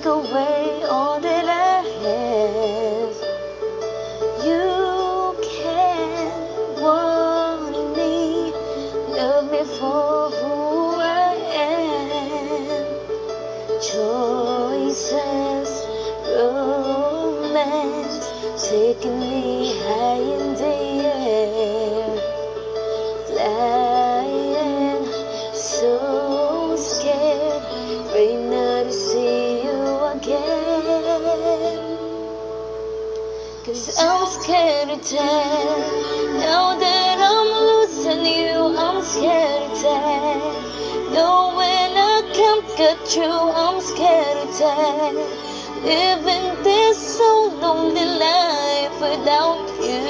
take away all that I have. You can want me, love me for who I am. Choices, romance, taking me high in the air. Flying, so scared, afraid not to see you again. 'Cause I'm scared to tell, now that I'm losing you, I'm scared to tell. Knowing I can't get through, I'm scared to tell. Living this so lonely life without you,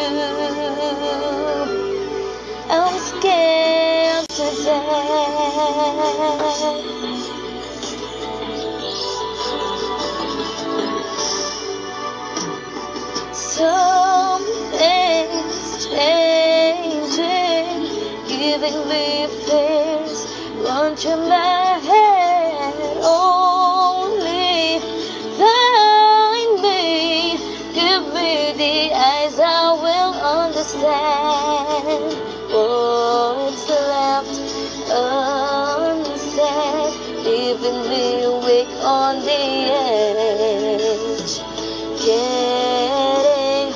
I'm scared to tell. Something's changing, giving me fears run through my head. Only find me, give me the eyes, I will understand what's left unsaid, leaving me awake on the edge. Getting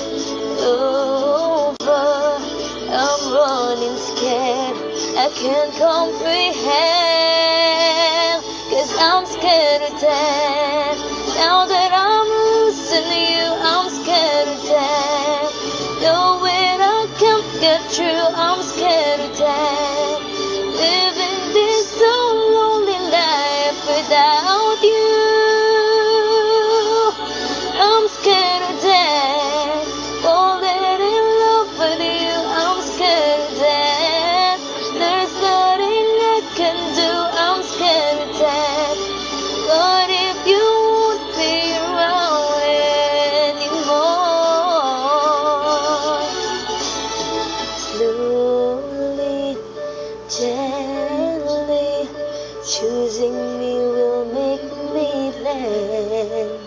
over, I'm running scared, I can't comprehend. 'Cause I'm scared to tell, now that I'm losing you, I'm scared to tell. Knowing I can't get through, I'm scared to tell. Living this so lonely life without you, I'm scared to death. Falling in love with you, I'm scared to death. There's nothing I can do, I'm scared to death. But if you won't be around anymore, slowly, gently, choosing me will make me land.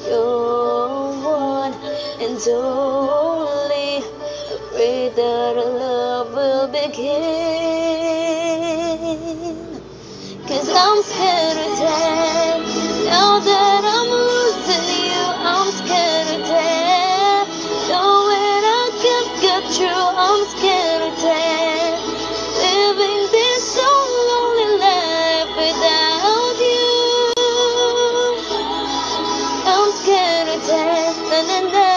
You're one and only, afraid that our love will begin. 'Cause I'm scared to tell, now that I'm losing you, I'm scared to tell. Knowing I can't get through, I'm scared to tell. Living this so lonely life without you, I'm scared to tell. Na na na,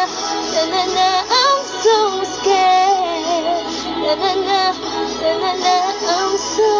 na na na, I'm so scared. Na na na, na na na, I'm so